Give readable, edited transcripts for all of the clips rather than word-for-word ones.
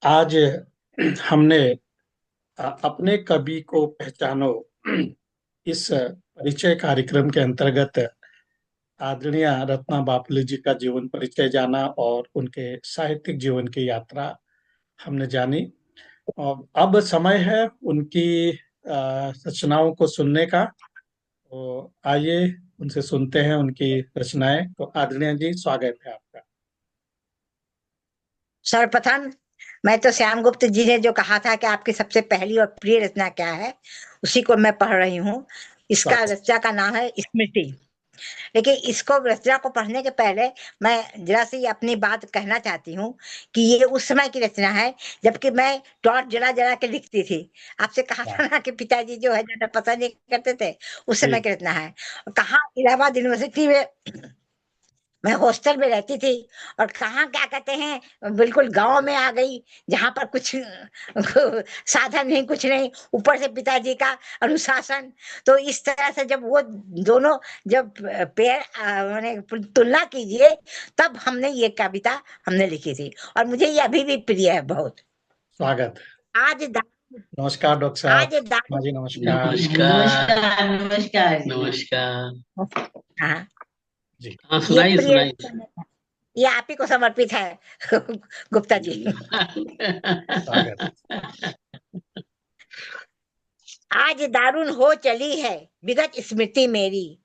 आज हमने अपने कवि को पहचानो इस परिचय कार्यक्रम के अंतर्गत आदरणीय रत्ना बाफले जी का जीवन परिचय जाना और उनके साहित्यिक जीवन की यात्रा हमने जानी। और अब समय है उनकी रचनाओं को सुनने का। तो आइए उनसे सुनते हैं उनकी रचनाएं। तो आदरणीय जी, स्वागत है आपका। सर्वप्रथम मैं तो श्याम गुप्त जी ने जो कहा था कि आपकी सबसे पहली और प्रिय रचना क्या है, उसी को मैं पढ़ रही हूँ। इसका स्वागत। रचना का नाम है स्मृति। लेकिन इसको रचना को पढ़ने के पहले मैं जरा सी अपनी बात कहना चाहती हूँ कि ये उस समय की रचना है जबकि मैं टॉर्च जला जला के लिखती थी। आपसे कहा वाह। था ना कि पिताजी जो है ज्यादा पसंद नहीं करते थे, उस जी। समय की रचना है। कहाँ इलाहाबाद यूनिवर्सिटी में मैं हॉस्टल में रहती थी, और कहाँ क्या कहते हैं बिल्कुल गांव में आ गई, जहां पर कुछ साधन नहीं, कुछ नहीं, ऊपर से पिताजी का अनुशासन। तो इस तरह से जब वो दोनों जब पेयर मैंने तुलना कीजिए, तब हमने ये कविता हमने लिखी थी, और मुझे ये अभी भी प्रिय है बहुत। स्वागत। आज दा, नमस्कार डॉक्टर साहब। आज दारू। हाँ जी, नमस्कार। नमस्कार नमस्कार नमस्कार। हाँ, जी। हाँ, ये सुनाइए प्रिय सुनाइए। रचना है। ये आप ही को समर्पित है गुप्ता जी। स्वागत। आज दारुण हो चली है विगत स्मृति मेरी।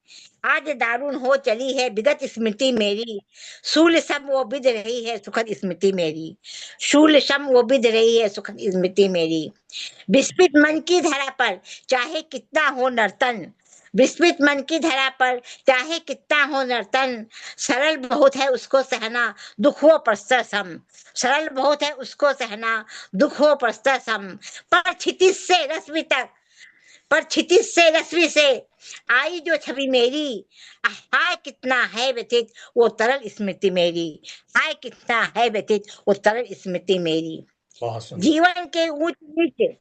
आज दारुण हो चली है विगत स्मृति मेरी। शूल सम वो बिध रही है सुखद स्मृति मेरी। शूल सम वो बिध रही है सुखद स्मृति मेरी। विस्मित मन की धरा पर चाहे कितना हो नर्तन। विस्मित मन की धरा पर चाहे कितना हो नर्तन। सरल बहुत है उसको सहना, दुख हो प्रस्तर सम। सरल बहुत है उसको सहना, दुख हो प्रस्तर सम। पर क्षितिज से रश्मि तक, पर क्षितिज से रश्मि से आई जो छवि मेरी। हाय कितना है व्यथित वो तरल स्मृति मेरी। हाय कितना है व्यथित वो तरल स्मृति मेरी। बहुत सुंदर। जीवन के ऊंच नीच,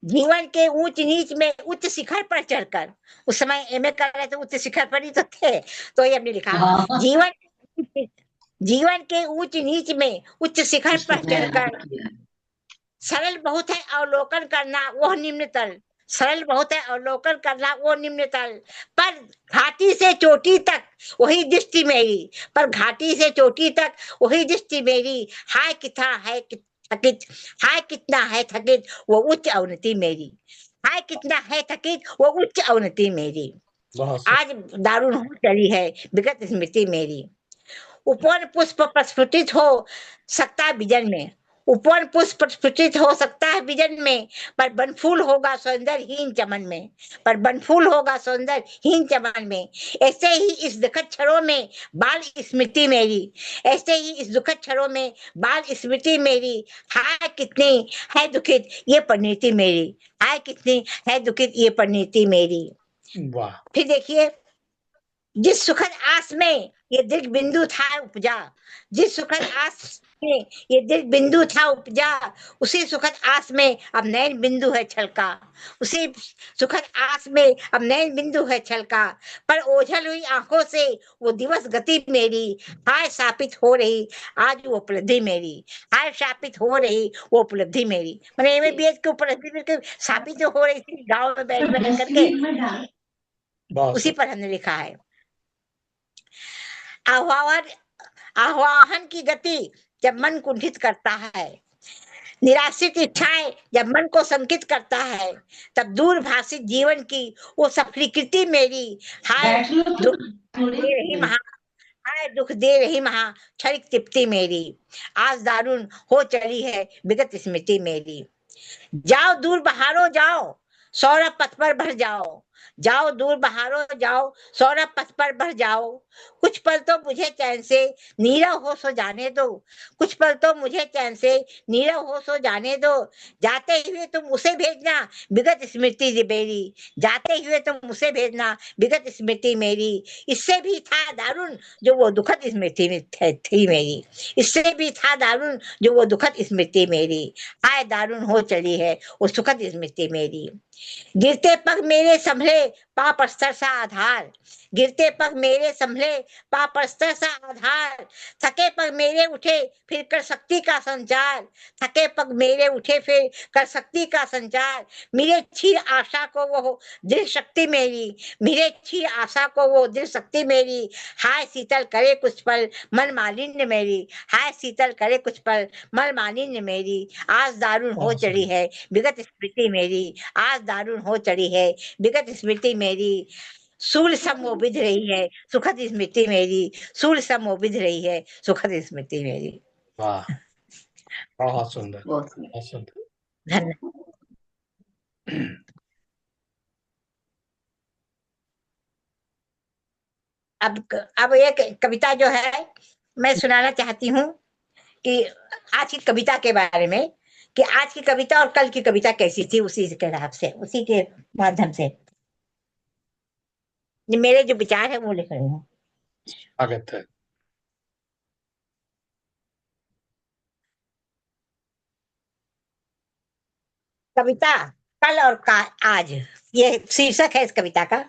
जीवन के ऊंच नीच में उच्च शिखर पर चढ़कर, उस समय एमए कर रहे थे, उच्च शिखर पर ही तो थे, तो ये हमने लिखा। जीवन, जीवन के ऊंच नीच में उच्च शिखर पर चढ़कर सरल बहुत है अवलोकन करना वह निम्नतल। सरल बहुत है अवलोकन करना वो निम्नतल। पर घाटी से चोटी तक वही दृष्टि मेरी। पर घाटी से चोटी तक वही दृष्टि मेरी। हाय कितना है थकित, हाय कितना है थकित वो उच्च अवनति मेरी। हाय कितना है थकित वो उच्च अवनति मेरी। बहुत सुंदर। आज दारुण हो चली है विगत स्मृति मेरी। उपवन पुष्प प्रस्फुटित हो सकता है विजन में। उपवन पुष्प प्रस्फुटित हो सकता है विजन में, पर बनफूल होगा सौंदर्यहीन चमन में। पर बनफूल होगा सौंदर्यहीन चमन में। ऐसे ही इस दुखद क्षणों में बाल स्मृति मेरी। ऐसे ही इस दुखद क्षणों में बाल स्मृति मेरी। हाय कितनी है दुखित ये परिणति मेरी। हाय कितनी है दुखित ये परिणति मेरी। वाह। फिर देखिए, जिस सुखद आस में ये दिल बिंदु था उपजा, जिस सुखद आस में ये दिल बिंदु था उपजा, उसी सुखद आस में अब नैन बिंदु है छलका। उसी सुखद आस में अब नैन बिंदु है छलका। पर ओझल हुई आंखों से वो दिवस गति मेरी। हाय शापित हो रही आज वो उपलब्धि मेरी। हाय शापित हो रही वो उपलब्धि मेरी। मैंने एमबीबीएस की उपलब्धि मेरे शापित जो हो रही थी गांव में बैठ बैठ करके, बहुत उसी सुंदर। पर हमने लिखा है। आह्वान, आह्वान की गति जब मन कुंठित करता है, निराशित इच्छाएं जब मन को संकित करता है, तब दूर भाषित जीवन की वो सफलीकृति मेरी। हाय दुख दे रही महा, हाय दुख दे रही महा क्षणिक तृप्ति मेरी। आज दारुण हो चली है विगत स्मृति मेरी। जाओ दूर बहारो जाओ, सौरभ पथ पर भर जाओ। जाओ दूर बहारो जाओ, सौरभ पथ पर भर जाओ। कुछ पल तो मुझे चैन से नीरव हो सो जाने दो। कुछ पल तो मुझे चैन से नीरव हो सो जाने दो। जाते हुए तुम उसे भेजना विगत स्मृति मेरी। जाते हुए तुम उसे भेजना विगत स्मृति मेरी। इससे भी था दारुण जो वो दुखद स्मृति में थी मेरी। इससे भी था दारुण जो वो दुखद स्मृति मेरी। आय दारुण हो चली है वो सुखद स्मृति मेरी। गिरते पग मेरे संभले पापस्तर सा आधार, गिरते पग मेरे संभले पापस्तर सा आधार, थके पग मेरे उठे फिर कर शक्ति का संचार, थके पग मेरे उठे फिर कर शक्ति का संचार, मेरे क्षीर आशा को वो दृढ़ शक्ति मेरी, मेरे क्षीर आशा को वो दृढ़ शक्ति मेरी, हाय शीतल करे कुछ पल मन मालिन्य मेरी, हाय शीतल करे कुछ पल मन मालिन्य मेरी, आज दारुण हो बहुत चढ़ी सुंदर। है विगत स्मृति मेरी, आज दारुण हो चढ़ी है विगत स्मृति मेरी, सूल समोबिध रही है सुखद स्मृति मेरी, सूल समोबिध रही है सुखद स्मृति मेरी। वाह, बहुत सुंदर, बहुत सुंदर। बहुत सुंदर। धन्यवाद। अब एक कविता जो है मैं सुनाना चाहती हूँ कि आज की कविता के बारे में, कि आज की कविता और कल की कविता कैसी थी, उसी के हिसाब से, उसी के माध्यम से मेरे जो विचार है वो लिख रही हूँ। स्वागत है। कविता कल और आज, ये शीर्षक है इस कविता का।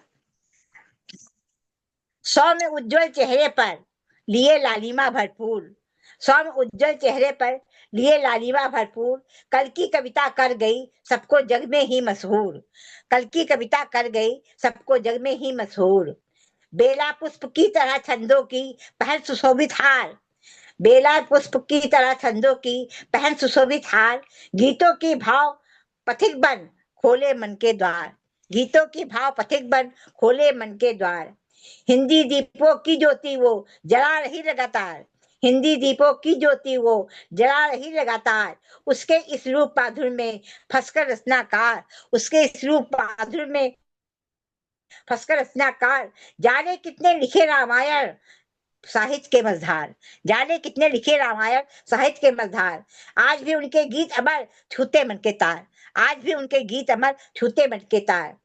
सौम्य उज्जवल चेहरे पर लिए लालिमा भरपूर, सौम्य उज्जवल चेहरे पर लिए लालिमा भरपूर, कल की कविता कर गई सबको जग में ही मशहूर, कल की कविता कर गई सबको जग में ही मशहूर, बेला पुष्प की तरह छंदों की पहन सुशोभित हार, बेला पुष्प की तरह छंदों की पहन सुशोभित हार, गीतों की भाव पथिक बन खोले मन के द्वार, गीतों की भाव पथिक बन खोले मन के द्वार, हिंदी दीपों की ज्योति वो जला रही लगातार, हिंदी दीपों की ज्योति वो जला रही लगातार, उसके इस रूप माधुर में फंसकर रचनाकार, उसके इस रूप माधुर में फंसकर रचनाकार, जाने कितने लिखे रामायण साहित्य के मझधार, जाने कितने लिखे रामायण साहित्य के मझधार, आज भी उनके गीत अमर छूते मन के तार, आज भी उनके गीत अमर छूते मन के तार,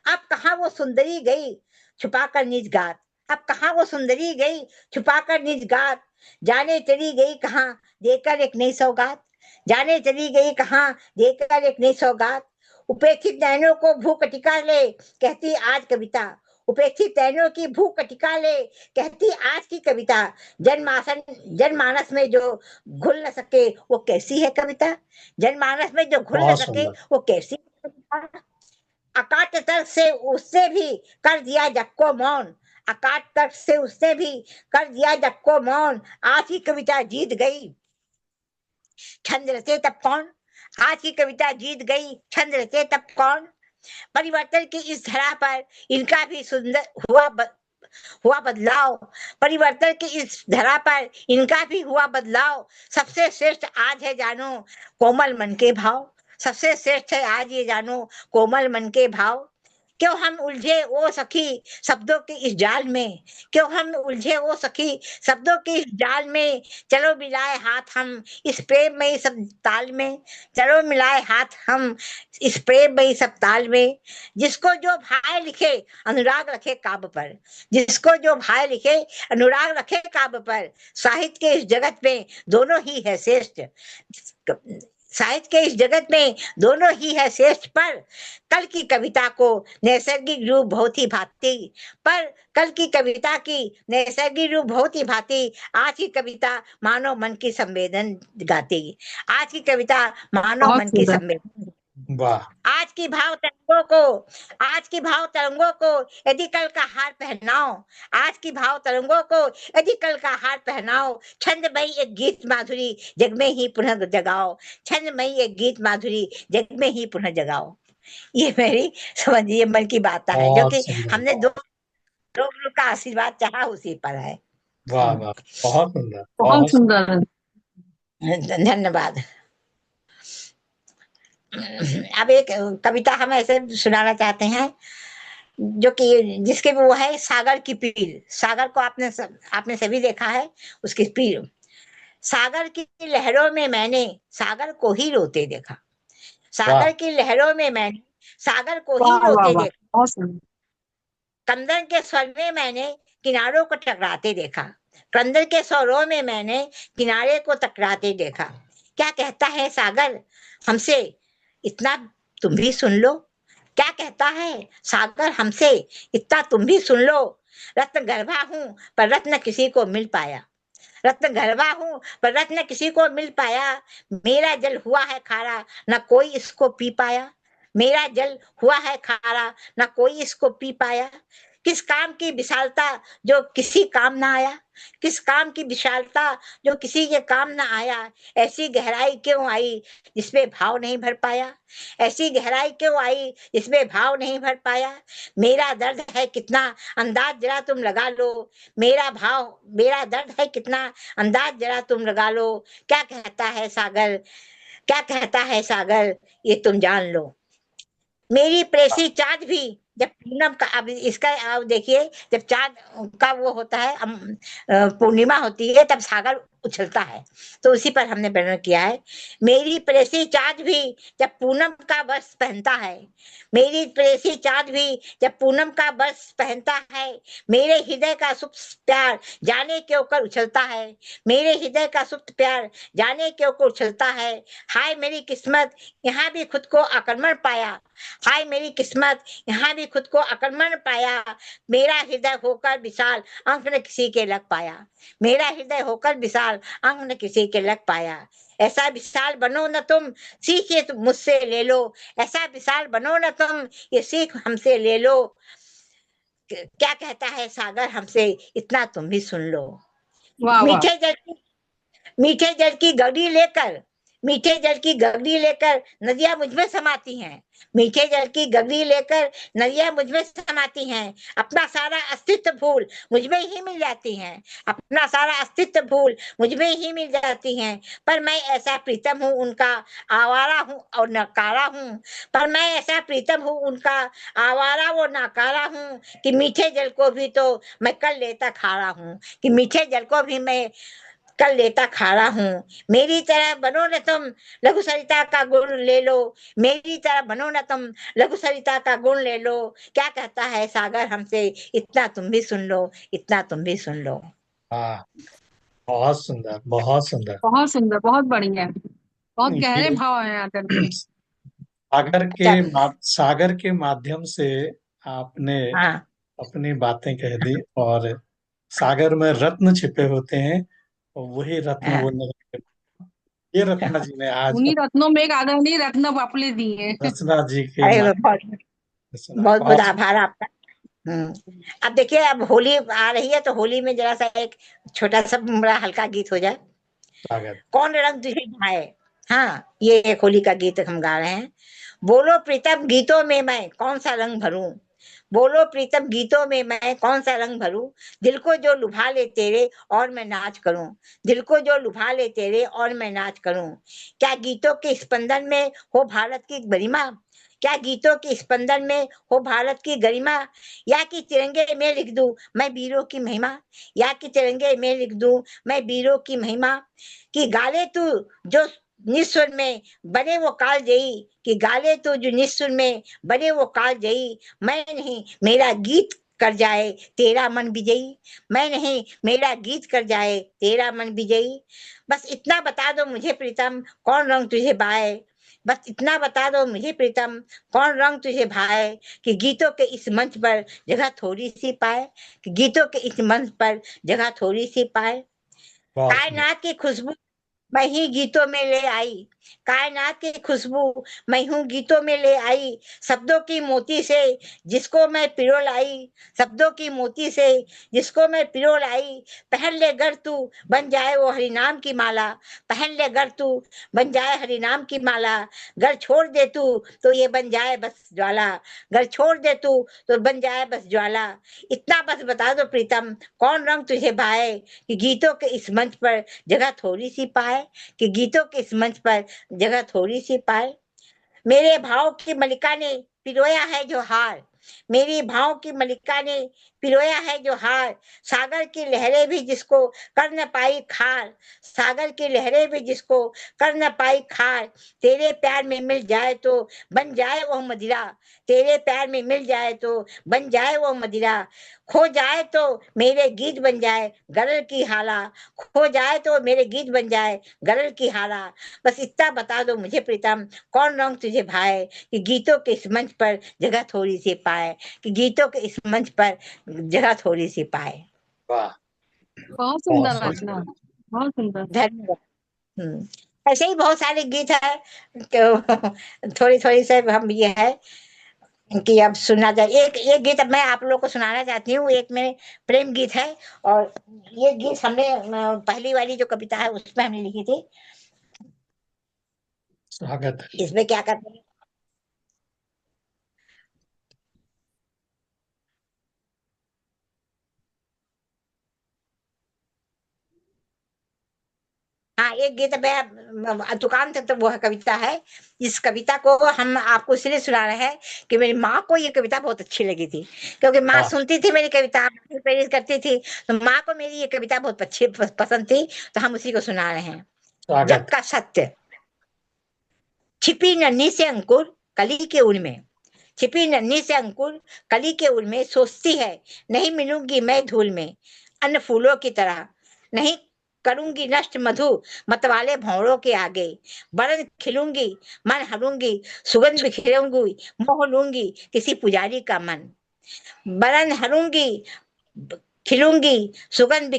अब कहाँ वो सुंदरी गई छुपाकर निज गात, अब कहाँ वो सुंदरी गई छुपाकर निज गात, जाने चली गई कहाँ देकर एक नई सौगात, जाने चली गई कहाँ देकर एक नई सौगात, उपेक्षित नैनों को भूख टिका ले कहती आज कविता, उपेक्षित नैनों की भूख कटिका ले कहती आज की कविता, जनमानस में जो घुल न सके वो कैसी है कविता, जनमानस में जो घुल न बहुत सके सुंदर। वो कैसी है कविता, अकाट तर्क से उससे भी कर दिया जग को मौन, अकाट तर्क से उससे भी कर दिया जग को मौन, आज की कविता जीत गई छंद रचे तब कौन, आज की कविता जीत गई छंद रचे तब कौन, परिवर्तन की इस धरा पर इनका भी सुंदर हुआ बदलाव, परिवर्तन की इस धरा पर इनका भी हुआ बदलाव, सबसे श्रेष्ठ आज है जानो कोमल मन के भाव, सबसे श्रेष्ठ है आज ये जानो कोमल मन के भाव, क्यों हम उलझे ओ सखी शब्दों के इस जाल में, क्यों हम उलझे ओ सखी शब्दों के इस जाल में, चलो मिलाए हाथ हम इस प्रेम में सब ताल में, चलो मिलाए हाथ हम इस प्रेम में सब ताल में, जिसको जो भाई लिखे अनुराग रखे काव्य पर, जिसको जो भाई लिखे अनुराग रखे काव्य पर, साहित्य के इस जगत में दोनों ही है श्रेष्ठ, साहित्य के इस जगत में दोनों ही है श्रेष्ठ, पर कल की कविता को नैसर्गिक रूप बहुत ही भाती, पर कल की कविता की नैसर्गिक रूप बहुत ही भाती, आज की कविता मानव मन की संवेदन गाती, आज की कविता मानव मन की संवेदन, वाह, आज की भाव तरंगों को, आज की भाव तरंगों को यदि कल का हार पहनाओ, आज की भाव तरंगों को यदि कल का हार पहनाओ, छंदमयी एक गीत माधुरी जग में ही पुनः जगाओ, छंदमयी एक गीत माधुरी जग में ही पुनः जगाओ। ये मेरी समझिए मन की बात है, जो बहुत कि सुंदर। हमने दो गुरु का आशीर्वाद चाहा उसी पर है। वाह वाह, बहुत सुंदर, बहुत बहुत सुंदर। सुंदर। धन्यवाद। अब एक कविता हम ऐसे सुनाना चाहते हैं जो कि जिसके वो है सागर की पीर, सागर को आपने सभी देखा है, उसकी पीर, सागर की लहरों में मैंने सागर को ही रोते देखा, वाह, सागर की लहरों में मैंने सागर को ही वाह वाह रोते वाह, देखा, बहुत सुंदर। कंदन के स्वर में मैंने किनारों को टकराते देखा, कंदन के स्वरों में मैंने किनारे को टकराते देखा, क्या कहता है सागर हमसे इतना तुम भी सुन लो, क्या कहता है सागर हमसे, इतना तुम भी सुन लो। रत्न गर्भा हूं पर रत्न किसी को मिल पाया, रत्न गर्भा हूं पर रत्न किसी को मिल पाया। मेरा जल हुआ है खारा, न कोई इसको पी पाया। मेरा जल हुआ है खारा, न कोई इसको पी पाया। किस काम की विशालता जो किसी काम ना आया, किस काम की विशालता जो किसी के काम ना आया। ऐसी गहराई क्यों आई जिसमें भाव नहीं भर पाया, ऐसी गहराई क्यों आई जिसमें भाव नहीं भर पाया। मेरा दर्द है कितना अंदाज जरा तुम लगा लो, मेरा भाव मेरा दर्द है कितना अंदाज जरा तुम लगा लो। क्या कहता है सागर, क्या कहता है सागर, ये तुम जान लो। मेरी प्रेसी चाँद भी जब पूनम का, अब इसका अब देखिए, जब चाँद का वो होता है पूर्णिमा होती है तब सागर उछलता है, तो उसी पर हमने वर्णन किया है। मेरी प्रेसी चाँद भी जब पूनम का वस्त्र पहनता है, मेरी प्रेसी चाँद भी जब पूनम का वस्त्र पहनता है। मेरे हृदय का सुप्त प्यार जाने क्यों कर उछलता है, मेरे हृदय का सुप्त प्यार जाने क्यों कर उछलता है। हाय मेरी किस्मत, यहाँ भी खुद को आक्रमण पाया, हाय मेरी किस्मत, यहाँ भी खुद को आक्रमण पाया। मेरा हृदय होकर विशाल अंक न किसी के लग पाया, मेरा हृदय होकर विशाल अंक न किसी के लग पाया। ऐसा विशाल बनो न तुम, सीख ये तुम मुझसे ले लो, ऐसा विशाल बनो न तुम, ये सीख हमसे ले लो। क्या कहता है सागर हमसे, इतना तुम भी सुन लो। वाह वाह। मीठे जल की, मीठे जल की गगरी लेकर, मीठे जल की गगरी लेकर नदियां मुझ में समाती हैं, मीठे जल की गगरी लेकर नदियां मुझ में समाती हैं। अपना सारा अस्तित्व भूल मुझ में ही मिल जाती हैं, अपना सारा अस्तित्व भूल मुझ में ही मिल जाती हैं। पर मैं ऐसा प्रीतम हूँ उनका, आवारा हूँ और नकारा हूँ, पर मैं ऐसा प्रीतम हूँ उनका, आवारा वो नाकारा हूँ। कि मीठे जल को भी तो मैं कर लेता खारा हूँ, कि मीठे जल को भी मैं कर लेता खारा हूँ। मेरी तरह बनो न तुम, लघु सरिता का गुण ले लो, मेरी तरह बनो न तुम, लघु सरिता का गुण ले लो। क्या कहता है सागर हमसे, इतना तुम भी सुन लो, इतना तुम भी सुन लो। हाँ, बहुत सुंदर, बहुत सुंदर। बहुत सुंदर, बहुत बढ़िया, बहुत गहरे ये भाव हैं आदर के। सागर के माध्यम से आपने हाँ अपनी बातें कह दी। और सागर में रत्न छिपे होते हैं, और वही रत्न हाँ। वो निकले। ये रत्ना जी ने आज उन्हीं रत्नों में एक आदरणीय रत्न बापले दिए। रचना जी के अरे माध्यम बहुत से सुना। बहुत बहुत बहुत आभार आपका। अब देखिए, अब होली आ रही है तो होली में जरा सा एक छोटा सा बड़ा हल्का गीत हो जाए। स्वागत। कौन रंग तुझे भाए, हाँ ये एक होली का गीत हम गा रहे हैं। बोलो प्रीतम गीतों में मैं कौन सा रंग भरूं, बोलो प्रीतम गीतों में मैं कौन सा रंग भरूं। दिल को जो लुभा ले तेरे और मैं नाच करूं, दिल को जो लुभा ले तेरे और मैं नाच करूं। क्या गीतों के स्पंदन में हो भारत की गरिमा, क्या गीतों के स्पंदन में हो भारत की गरिमा। या कि तिरंगे में लिख दूं मैं वीरों की महिमा, या कि तिरंगे में लिख दूं मैं वीरों की महिमा। कि गाले तू जो निस्वर में बने वो काल जयी, कि गाले तू जो निस्वर में बने वो काल जयी। मैं नहीं मेरा गीत कर जाए तेरा मन विजयी, मैं नहीं मेरा गीत कर जाए तेरा मन विजयी। बस इतना बता दो मुझे प्रीतम कौन रंग तुझे भाए, बस इतना बता दो मुझे प्रीतम कौन रंग तुझे भाए। कि गीतों के इस मंच पर जगह थोड़ी सी पाए, कि गीतों के इस मंच पर जगह थोड़ी सी पाए। बहुत सुंदर। कायनात की खुशबू मैं ही गीतों में ले आई, कायनात की खुशबू मैं हूँ गीतों में ले आई। शब्दों की मोती से जिसको मैं पिरो लाई, शब्दों की मोती से जिसको मैं पिरो लाई। पहन ले गर तू बन जाए वो हरि नाम की माला, पहन ले गर तू बन जाए हरि नाम की माला। घर छोड़ दे तू तो ये बन जाए बस ज्वाला, घर छोड़ दे तू तो बन जाए बस ज्वाला। इतना बस बता दो प्रीतम कौन रंग तुझे भाए। कि गीतों के इस मंच पर जगह थोड़ी सी पाए, कि गीतों के इस मंच पर जगह थोड़ी सी पाए। मेरे भाव की मलिका ने पिरोया है जो हार, मेरी भाव की मलिका ने पिरोया है जो हार, सागर की लहरें भी जिसको कर न पाई खार, सागर की लहरें भी जिसको कर न पाई खार, तेरे प्यार में मिल जाए तो बन जाए वो मदिरा, तेरे प्यार में मिल जाए तो बन जाए वो मदिरा, खो जाए तो मेरे गीत बन जाए गरल की हाला, खो जाए तो मेरे गीत बन जाए गरल की हाला। बस इतना बता दो मुझे प्रीतम, कौन रंग तुझे भाए, कि गीतों के इस मंच पर जगह थोड़ी सी पाए, कि गीतों के इस मंच पर जगह थोड़ी सी पाए। वाह, बहुत बहुत सुंदर सुंदर। रचना, बहुत सुंदर। धन्यवाद। ऐसे ही बहुत सारे गीत है, तो थोड़ी थोड़ी से हम ये है कि अब सुना जाए। एक एक गीत अब मैं आप लोगों को सुनाना चाहती हूँ, एक मेरे प्रेम गीत है। और ये गीत हमने पहली वाली जो कविता है उसमें हमने लिखी थी। स्वागत है। इसमें क्या करते हैं, हाँ एक गीत मैं दुकान तक तो वो है कविता है। इस कविता को हम आपको इसलिए सुना रहे हैं कि मेरी माँ को ये कविता बहुत अच्छी लगी थी, क्योंकि माँ वाह, सुनती थी मेरी कविता, प्रेरित करती थी, तो माँ को मेरी ये कविता बहुत अच्छी पसंद थी, तो हम उसी को सुना रहे हैं। जग स्वागत। का सत्य, छिपी नन्ही से अंकुर कली के उर में, छिपी नन्ही से अंकुर कली के उर में, सोचती है नहीं मिलूंगी मैं धूल में, अन्य फूलों की तरह नहीं करूंगी नष्ट मधु मतवाले भौरों के आगे, बरन खिलूंगी मन हरूंगी, सुगंध बिखेरूंगी मोह लूंगी किसी पुजारी का मन, बरन हरूंगी खिलूंगी सुगंध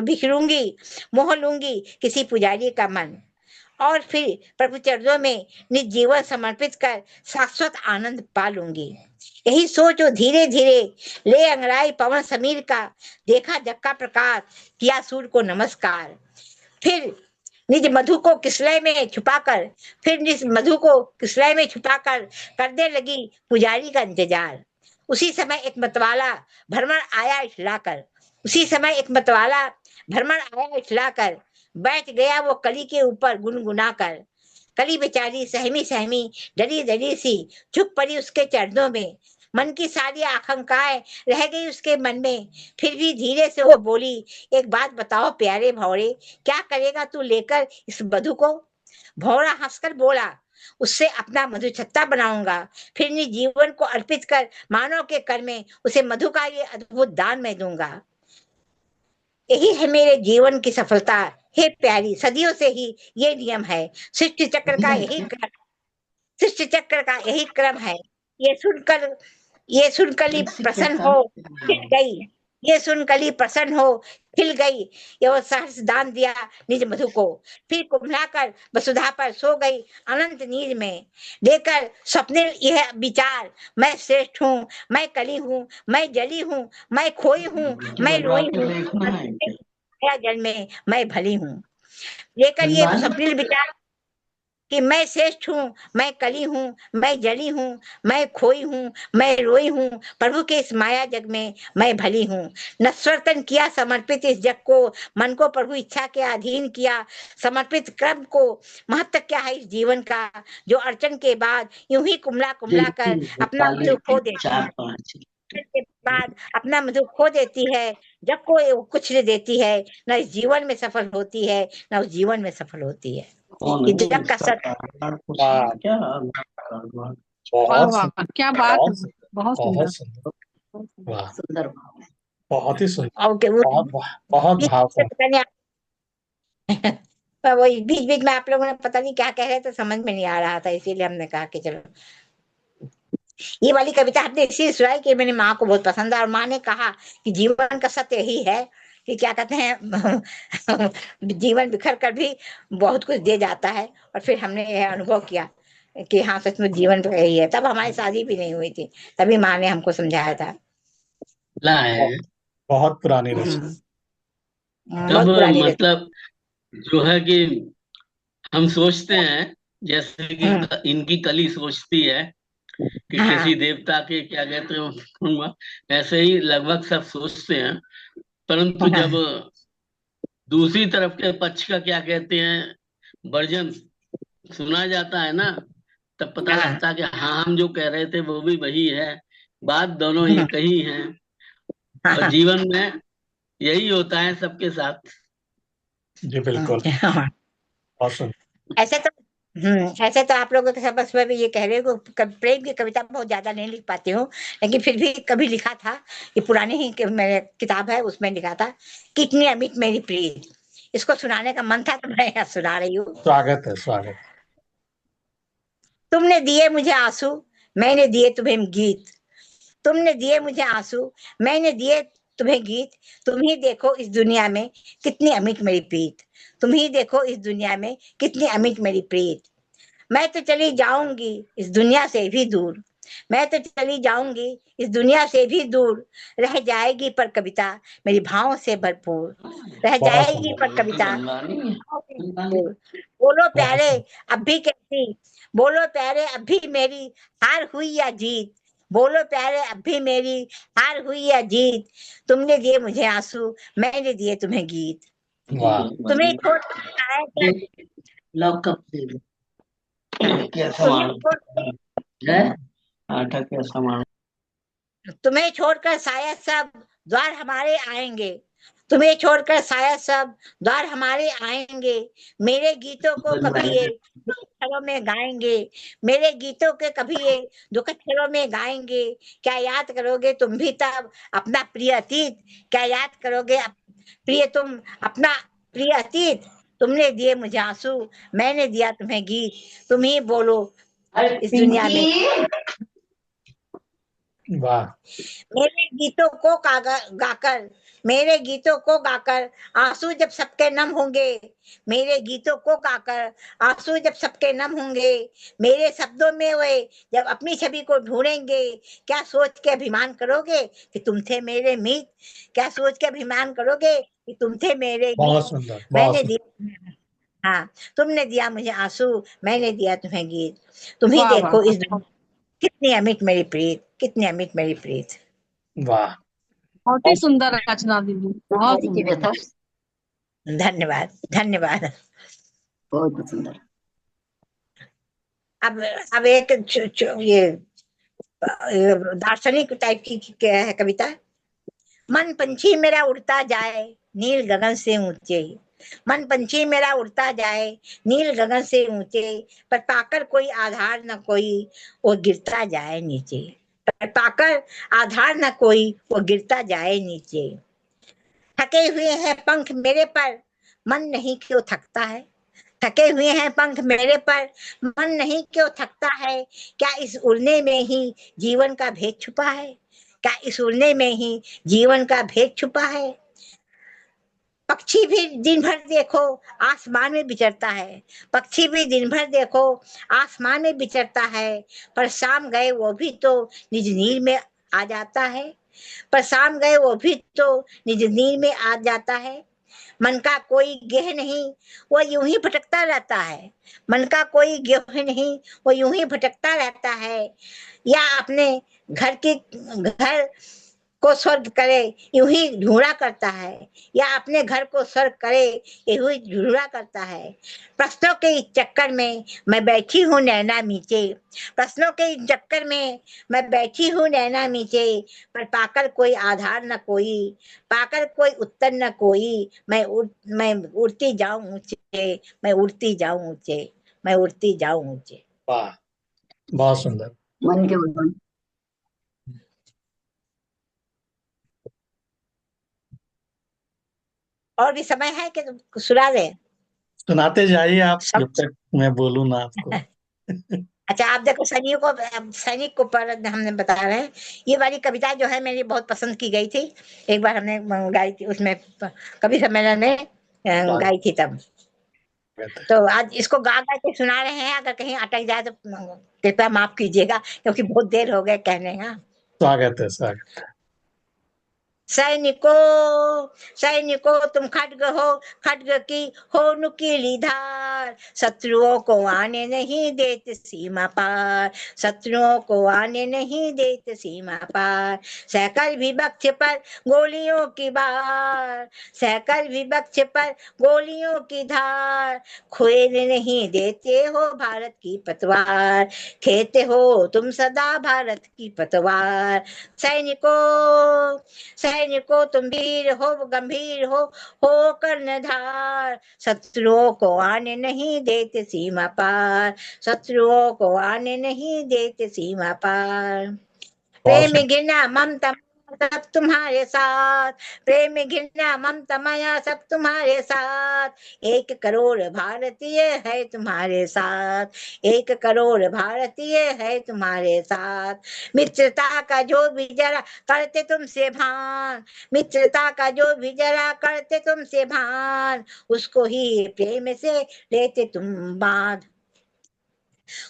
बिखरूंगी मोह लूंगी किसी पुजारी का मन, और फिर प्रभु चरणों में निज जीवन समर्पित कर शाश्वत आनंद पा लूंगी। यही सोचो धीरे धीरे ले अंगड़ाई पवन समीर का, देखा जग का प्रकाश किया सूर्य को नमस्कार, फिर निज मधु को किसलय में छुपाकर, फिर निज मधु को किसलय में छुपाकर करने लगी पुजारी का इंतजार। उसी समय एक मतवाला भ्रमण आया इठलाकर, उसी समय एक मतवाला भ्रमण आया इठलाकर, बैठ गया वो कली के ऊपर गुनगुना कर, कली बेचारी सहमी सहमी डरी डरी सी झुक पड़ी उसके चरणों में, मन की सारी आशंकाएं रह गई उसके मन में, फिर भी धीरे से वो बोली, एक बात बताओ प्यारे भौरे, क्या करेगा तू लेकर इस मधु को? भौरा हंसकर बोला, उससे अपना मधु छत्ता बनाऊंगा, फिर निज जीवन को अर्पित कर मानव के कर में उसे मधु का ये अद्भुत दान मैं दूंगा। यही है मेरे जीवन की सफलता, हे प्यारी सदियों से ही ये नियम है, सृष्टि चक्र का यही क्रम, सृष्टि चक्र का यही क्रम है। ये सुनकर ये सुनकर ही प्रसन्न हो खिल गई, ये सुनकर ही प्रसन्न हो खिल गई, ये वो सहर्ष दान दिया निज मधु को, फिर कुम्भलाकर वसुधा पर सो गई अनंत नींद में, लेकर स्वप्ने यह विचार, मैं श्रेष्ठ हूँ, मैं कली हूँ, मैं जली हूँ, मैं खोई हूँ, मैं रोई हूँ, जल में मैं भली हूँ, लेकर ये स्वप्निल विचार कि मैं श्रेष्ठ हूँ, मैं कली हूँ, मैं जली हूँ, मैं खोई हूँ, मैं रोई हूँ, प्रभु के इस माया जग में मैं भली हूँ, नस्वर्तन किया समर्पित इस जग को, मन को प्रभु इच्छा के अधीन किया, समर्पित क्रम को, महत्व क्या है इस जीवन का, जो अर्चन के बाद यूं ही कुमला कुमला कर अपना मधु खो देती है, के बाद अपना मधु खो देती है, जब कोई कुछ नहीं देती है, न इस जीवन में सफल होती है, न उस जीवन में सफल होती है। ये जग का सत्य। वाह, वाह बहुत वाह, सुंदर, क्या बात है, बहुत बहुत सुंदर, बहुत सुंदर। बहुत सुंदर। वाह, सुंदर बहुत ही सुंदर, और बहुत बहुत भावपूर्ण। पता नहीं पर वही बीच बीच में आप लोगों ने पता नहीं क्या कह रहे थे, समझ में नहीं आ रहा था, इसीलिए हमने कहा कि चलो ये वाली कविता हमने इसीलिए सुनाई कि मेरी माँ को बहुत पसंद है, और माँ ने कहा कि जीवन का सत्य यही है कि क्या कहते हैं जीवन बिखर कर भी बहुत कुछ दे जाता है, और फिर हमने यह अनुभव किया कि हाँ सचमुच जीवन तो यही है। तब हमारी शादी भी नहीं हुई थी, तभी माँ ने हमको समझाया था। ला है। बहुत पुरानी रचना। हम्म, तब बहुत पुरानी रचना। मतलब जो है कि हम सोचते हैं, जैसे कि हम्म, इनकी कली सोचती है कि किसी हाँ देवता के क्या कहते हैं, ऐसे ही लगभग सब सोचते हैं। परंतु हाँ जब दूसरी तरफ के पक्ष का क्या कहते हैं वर्जन सुना जाता है ना, तब पता हाँ लगता है कि हाँ हम जो कह रहे थे वो भी वही है, बात दोनों एक ही हैं। हाँ और हाँ जीवन में यही होता है सबके साथ। जी बिल्कुल। हाँ। बहुत सुंदर। ऐसे तो ऐसे तो आप लोगों के सबक में भी ये कह रहे हो कि प्रेम की कविता बहुत ज्यादा नहीं लिख पाती हूँ, लेकिन फिर भी कभी लिखा था। ये पुरानी ही मेरे किताब है, उसमें लिखा था, कितनी अमिट मेरी प्रीत। इसको सुनाने का मन था तो मैं यहाँ सुना रही हूँ। स्वागत है, स्वागत। तुमने दिए मुझे आंसू, मैंने दिए तुम्हें गीत। तुमने दिए मुझे आंसू, मैंने दिए तुम्हें गीत। तुम ही देखो इस दुनिया में कितनी अमिट मेरी प्रीत। तुम ही देखो इस दुनिया में कितनी अमिट मेरी प्रीत। मैं तो चली जाऊंगी इस दुनिया से भी दूर। मैं तो चली जाऊंगी इस दुनिया से भी दूर। रह जाएगी पर कविता मेरी भावों से भरपूर। रह बहुत जाएगी सुंदर। पर कविता बंगाली है। भावों से भरपूर। बोलो बहुत प्यारे सुंदर। अब भी कैसी, बोलो प्यारे अब भी मेरी हार हुई या जीत। बोलो प्यारे अब भी मेरी हार हुई या जीत। तुमने दिए मुझे आंसू, मैंने दिए तुम्हें गीत। वाह। तुम्हें छोड़ कर आया क्या, लॉकअप दे दो। क्या तुम्हें सामान छोड़ है? आटा क्या सामान? तुम्हें छोड़कर शायद सब द्वार हमारे आएंगे। तुम्हें छोड़कर शायद सब द्वार हमारे आएंगे। मेरे गीतों को कभी ये दुख क्षणों में गाएंगे। मेरे गीतों के कभी ये दुख क्षणों में गाएंगे। क्या याद करोगे तुम भी तब अपना प्रिय अतीत। क्या याद करोगे प्रिय तुम अपना प्रिय अतीत। तुमने दिए मुझे आंसू, मैंने दिया तुम्हें गीत। तुम ही बोलो इस दुनिया में। वाह। मेरे गीतों को गाकर, मेरे गीतों को गाकर आंसू जब सबके नम होंगे। मेरे गीतों को गाकर आंसू जब सबके नम होंगे। मेरे शब्दों में वे जब अपनी छवि को ढूंढेंगे। क्या सोच के अभिमान करोगे कि तुम थे मेरे मीत। क्या सोच के अभिमान करोगे कि तुम थे मेरे बहुत गीत। सुंदर, बहुत मैंने सुंदर। दिया, हाँ, तुमने दिया मुझे आंसू, मैंने दिया तुम्हें गीत। तुम ही वाह वाह देखो इस वाह। कितनी अमिट मेरी प्रीत, कितनी अमिट मेरी प्रीत। वाह। बहुत ही सुंदर रचना दीदी, बहुत हरि की सुंदर। व्यथा। धन्यवाद, धन्यवाद। बहुत सुंदर। अब अब एक ये दार्शनिक टाइप की क्या है कविता। मन पंछी मेरा उड़ता जाए नील गगन से ऊंचे। मन पंछी मेरा उड़ता जाए नील गगन से ऊंचे। पर पाकर कोई आधार न कोई, वो गिरता जाए नीचे। पर पाकर आधार न कोई, वो गिरता जाए नीचे। थके हुए हैं पंख मेरे पर, मन नहीं क्यों थकता है। थके हुए हैं पंख मेरे पर, मन नहीं क्यों थकता है। क्या इस उड़ने में ही जीवन का भेद छुपा है। क्या इस उड़ने में ही जीवन का भेद छुपा है। पक्षी भी दिन भर देखो आसमान में विचरता है। पक्षी भी दिन भर देखो आसमान में विचरता है। पर शाम गए वो भी तो निज नीर में आ जाता है। पर शाम गए वो भी तो निज नीर में आ जाता है। मन का कोई गेह नहीं, वो यूं ही भटकता रहता है। मन का कोई गेह नहीं, वो यूं ही भटकता रहता है। या अपने घर को स्वर्ग करे, यूं ही ढूंढा करता है। या अपने घर को स्वर्ग करे, यूं ही ढूंढा करता है। प्रश्नों के इस चक्कर में मैं बैठी हूँ नैना नीचे। प्रश्नों के इस चक्कर में मैं बैठी हूँ नैना नीचे। पर पाकर कोई आधार न कोई, पाकर कोई उत्तर न कोई। मैं उड़ती जाऊं ऊंचे, मैं उड़ती जाऊं ऊंचे, मैं उड़ती जाऊं ऊंचे। वाह, बहुत सुंदर। मन के उड़ान। और भी समय है कि सुना दे। सुनाते जाइए आप सब जब तक मैं बोलूँ ना आपको। अच्छा, आप देखो सैनिक को पर हमने बता रहे हैं। ये वाली कविता जो है मेरी बहुत पसंद की गई थी। एक बार हमने गाई थी उसमें, कवि सम्मेलन में स्वागत गाई थी तब। है। तो आज इसको गा गा के सुना रहे हैं। अगर कहीं अटक जाए तो कृपया माफ कीजिएगा, क्योंकि बहुत देर हो गए कहने। हाँ, स्वागत है, स्वागत। सैनिकों सैनिकों तुम खड्ग हो, खड्ग की हो नुकीली धार, शत्रुओं को आने नहीं देते सीमा पार, शत्रुओं को आने नहीं देते सीमा पार। सहकल विपक्ष पर गोलियों की बार, सहकल विपक्ष पर गोलियों की धार, खोए नहीं देते हो भारत की पतवार, खेते हो तुम सदा भारत की पतवार। सैनिकों सैनिकों तुम वीर हो, गंभीर हो कर्णधार, शत्रुओं को आने नहीं देते सीमा पार, शत्रुओं को आने नहीं देते सीमा पार। बहुत प्रेम घृणा ममता सब तुम्हारे साथ, प्रेम घृणा ममता माया सब तुम्हारे साथ, 1 करोड़ भारतीय है तुम्हारे साथ, 1 करोड़ भारतीय है तुम्हारे साथ। मित्रता का जो भी जरा करते तुमसे भान, मित्रता का जो भी जरा करते तुमसे भान, उसको ही प्रेम से लेते तुम बांध,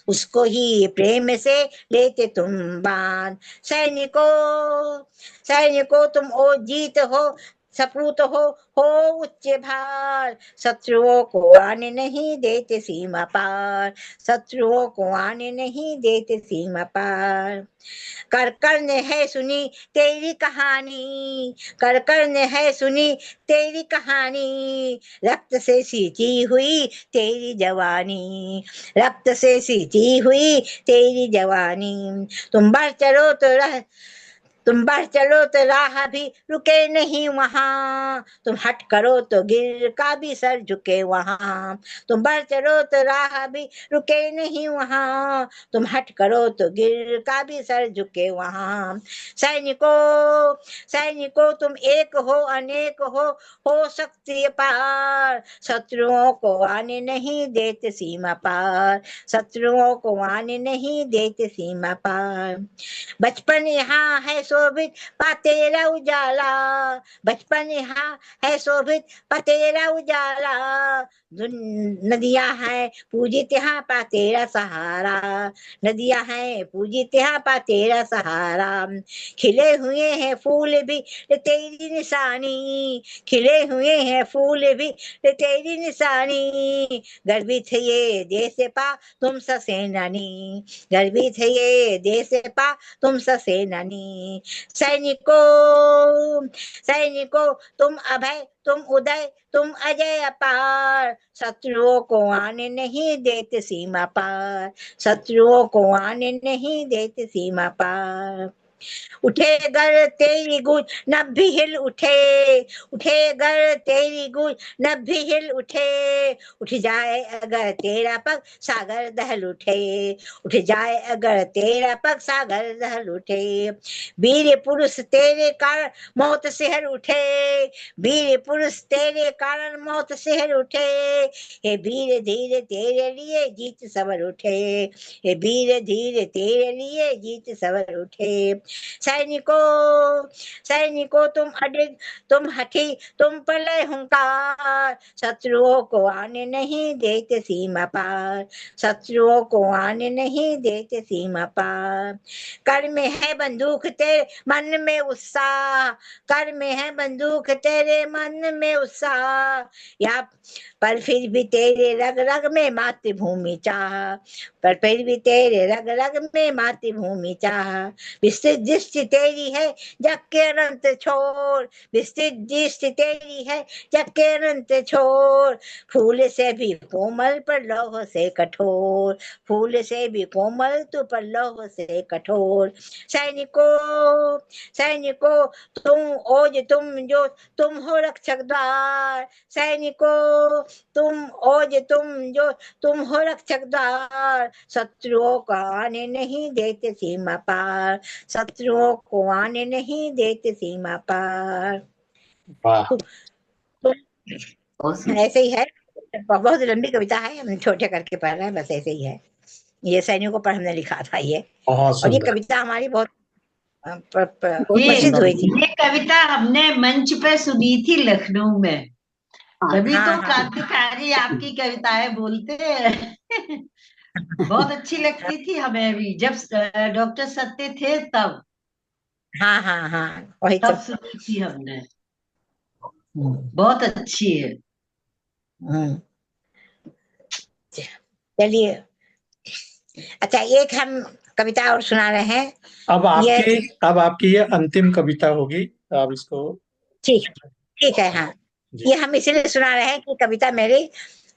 उसको ही प्रेम से लेते तुम बांध। सैनिकों सैनिकों तुम ओ जीत हो, सपूत हो उच्च भार, शत्रुओं को आने नहीं देते सीमा पार, शत्रुओं को आने नहीं देते सीमा पार। कर कर ने है सुनी तेरी कहानी, कर कर ने है सुनी तेरी कहानी, रक्त से सींची हुई तेरी जवानी, रक्त से सींची हुई तेरी जवानी। तुम बढ़ चलो तो तुम बढ़ चलो तो राह भी रुके नहीं वहाँ, तुम हट करो तो गिर का भी सर झुके वहाँ, तुम बढ़ चलो तो राह भी रुके नहीं वहाँ, तुम हट करो तो गिर का भी सर झुके वहाँ। सैनिकों सैनिकों तुम एक हो अनेक हो शक्ति पार, शत्रुओं को आने नहीं देते सीमा पार, शत्रुओं को आने नहीं देते सीमा पार। बचपन यहाँ है शोभित पतेरा उजाला, बचपन यहाँ है शोभित पतेरा उजाला, नदियां हैं पूजित यहाँ पा तेरा सहारा, नदियां हैं पूजित यहाँ पा तेरा सहारा। खिले हुए हैं फूल भी तेरी निशानी, खिले हुए हैं फूल भी तेरी निशानी, गर्वित है ये देश पा तुम सा सेनानी, गर्वित है ये देश पा तुम सा सेनानी। सैनिकों सैनिकों तुम अभय तुम उदय तुम अजय अपार, शत्रुओं को आने नहीं देते सीमा पार, शत्रुओं को आने नहीं देते सीमा पार। उठे गर तेरी गूंज नभ भी हिल उठे, उठे गर तेरी गूंज नभ भी हिल उठे, उठ जाए अगर तेरा पग सागर दहल उठे, उठ जाए अगर तेरा पग सागर दहल उठे। वीर पुरुष तेरे कारण मौत सिहर उठे, वीर पुरुष तेरे कारण मौत सिहर उठे, हे वीर धीरे तेरे लिए जीत सवर उठे, हे वीर धीरे तेरे लिए जीत सवर उठे। सैनिकों सैनिकों तुम अडिग तुम हठी तुम प्रलय हुंकार, शत्रुओं को आने नहीं देते सीमा पार, शत्रुओं को आने नहीं देते सीमा पार। कर में है बंदूक तेरे मन में उत्साह, कर में है बंदूक तेरे मन में उत्साह, या पर फिर भी तेरे रग रग में मातृभूमि चाह, पर फिर भी तेरे रग रग में मातृभूमि चाह। विस्तृत दृष्टि तेरी है जग के अनंत छोर, विस्तृत दृष्टि तेरी है जग के अनंत छोर, फूल से भी कोमल पर लौह से कठोर, फूल से भी कोमल तू पर लौह से कठोर। सैनिकों सैनिकों तुम ओज तुम जो तुम हो रक्षक द्वार, सैनिकों तुम ओज तुम जो तुम हो रक्षक द्वार, शत्रुओं को आने नहीं देते सीमा पार, शत्रुओं को आने नहीं देते सीमा पार। वाह। तो ऐसे ही है, बहुत लंबी कविता है, हम छोटे करके पढ़ रहे हैं, बस ऐसे ही है। ये सैनिकों पर हमने लिखा था ये, बहुत और ये सुंदर। कविता हमारी बहुत ये प्रसिद्ध हुई थी। ये कविता हमने मंच पे सुनी थी लखनऊ में, तभी हाँ तो हाँ क्रांतिकारी आपकी कविताएं बोलते हैं। बहुत अच्छी लगती थी हमें भी, जब डॉक्टर सत्य थे तब। हाँ हाँ हाँ, वही तब तो। सुनी थी हमने, हम्म, बहुत अच्छी है। हम्म, चलिए। अच्छा, एक हम कविता और सुना रहे हैं। अब ये आपकी अब आपकी ये अंतिम कविता होगी, तो आप इसको। ठीक ठीक है, हाँ। जी। ये हम इसलिए सुना रहे हैं कि कविता मेरी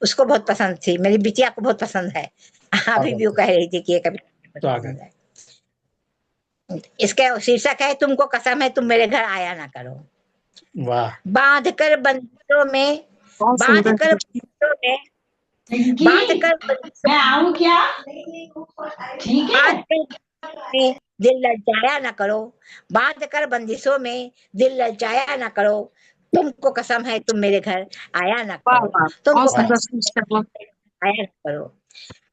उसको बहुत पसंद थी, मेरी बिटिया को बहुत पसंद है। अभी भी वो स्वागत है। कह रही थी कि ये कविता बहुत स्वागत। पसंद है। इसका शीर्षक है, तुमको कसम है तुम मेरे घर आया ना करो। वाह। बांध कर बंदिशों में, बहुत बांध सुंदर। कर बंदिशों में, पिंकी, बांध कर बंदिशों मैं आऊं क्या? ठीक है। बांध कर में दिल ललचाया ना करो। बांध कर बंदिशों में दिल ललचाया ना करो। तुमको कसम है तुम मेरे घर आया ना वाह करो। वाह, तुमको बहुत वाह। सुंदर कसम शीर्षक है। है आया ना करो।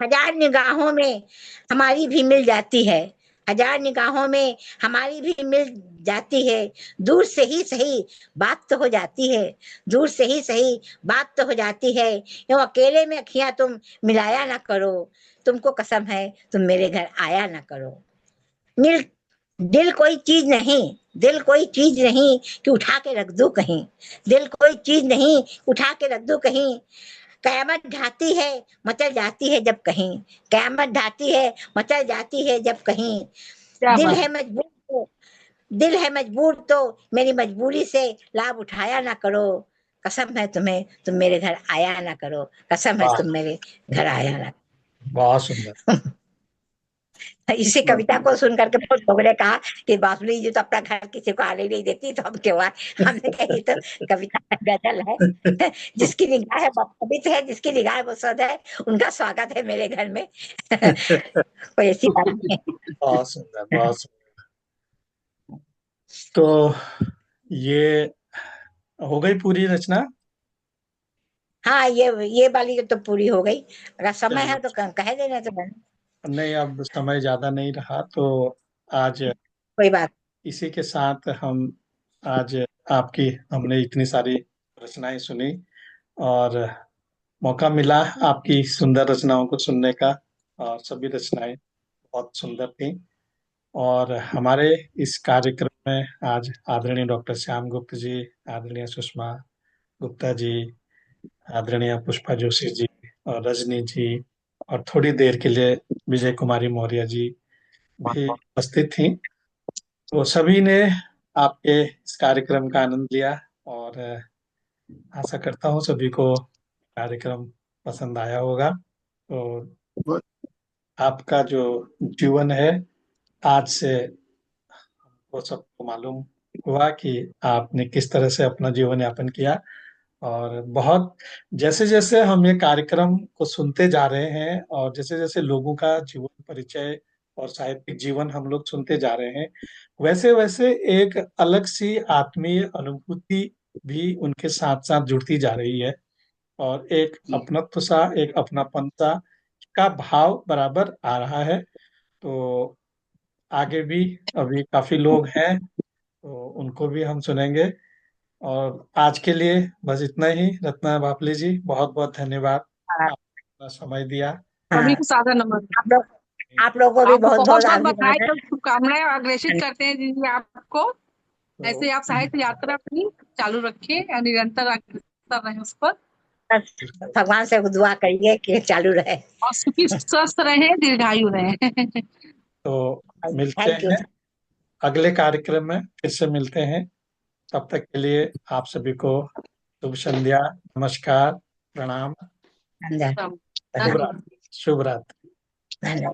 हजार निगाहों में हमारी भी मिल जाती है। हजार निगाहों में हमारी भी मिल जाती है। दूर से ही सही बात तो हो जाती है। दूर से ही सही बात तो हो जाती है। यूं अकेले में अखियां तुम मिलाया ना करो। तुमको कसम है तुम मेरे घर आया ना करो। मिल दिल कोई चीज नहीं, दिल कोई चीज नहीं कि उठा के रख दूं कहीं। दिल कोई चीज नहीं उठा के रख दूं कहीं। कयामत ढाती है मचल जाती है जब कहीं। कयामत ढाती है मचल जाती है जब कहीं। क्या दिल बात है है। मजबूर तो, दिल है मजबूर तो मेरी मजबूरी से लाभ उठाया ना करो। कसम है तुम्हें तुम मेरे घर आया ना करो। कसम है वाह। तुम मेरे घर आया ना। बहुत सुंदर। इसी कविता को सुन करके बहुत लोगों ने कहा कि बांसुरी जी तो अपना घर किसी को आने नहीं देती, तो हम क्यों आए। हमने कहा ये तो कविता का गजल है। जिसकी निगाह है वो पवित्र है, जिसकी निगाह है वो सद है, उनका स्वागत है मेरे घर में। कोई ऐसी बात नहीं बहुत सुंदर, बहुत सुंदर। तो ये हो गई पूरी रचना। हाँ, ये वाली तो पूरी हो गई। अगर समय चलिए। है तो कह देना तो बहन। नहीं, अब समय ज्यादा नहीं रहा, तो आज कोई बात। इसी के साथ हम आज आपकी हमने इतनी सारी रचनाएं सुनी, और मौका मिला आपकी सुंदर रचनाओं को सुनने का। और सभी रचनाएं बहुत सुंदर थी। और हमारे इस कार्यक्रम में आज आदरणीय डॉक्टर श्याम गुप्त जी, आदरणीय सुषमा गुप्ता जी, आदरणीय पुष्पा जोशी जी, और रजनी जी, और थोड़ी देर के लिए विजय कुमारी मौर्य जी भी उपस्थित थी। तो सभी ने आपके इस कार्यक्रम का आनंद लिया, और आशा करता हूँ सभी को कार्यक्रम पसंद आया होगा। तो आपका जो जीवन है, आज से वो सबको मालूम हुआ कि आपने किस तरह से अपना जीवन यापन किया। और बहुत जैसे जैसे हम ये कार्यक्रम को सुनते जा रहे हैं, और जैसे जैसे लोगों का जीवन परिचय और साहित्यिक जीवन हम लोग सुनते जा रहे हैं, वैसे वैसे एक अलग सी आत्मीय अनुभूति भी उनके साथ साथ जुड़ती जा रही है। और एक अपनत्व सा, एक अपनापन सा का भाव बराबर आ रहा है। तो आगे भी अभी काफी लोग हैं, तो उनको भी हम सुनेंगे। और आज के लिए बस इतना ही। रत्ना बापले जी, बहुत बहुत धन्यवाद, हाँ आपने अपना समय दिया। सभी हाँ। को सादर नमन। आप लोग आप लोगों को भी आपको बहुत बहुत बहुत बहुत बधाई अभिनंदन। और शुभकामनाएं अग्रेषित करते हैं दीदी आपको। तो ऐसे आप साहित्य यात्रा अपनी चालू रखें और निरंतर अग्रसर रहें उस पर। बस भगवान से दुआ करिए कि चालू रहे। और सुखी स्वस्थ रहें, दीर्घायु रहें। तो मिलते थैंक यू। हैं अगले कार्यक्रम में, फिर से मिलते हैं। तब तक के लिए आप सभी को शुभ संध्या, नमस्कार, प्रणाम, धन्यवाद। शुभ धन्यवाद। रात्रि। शुभ रात्रि। धन्यवाद।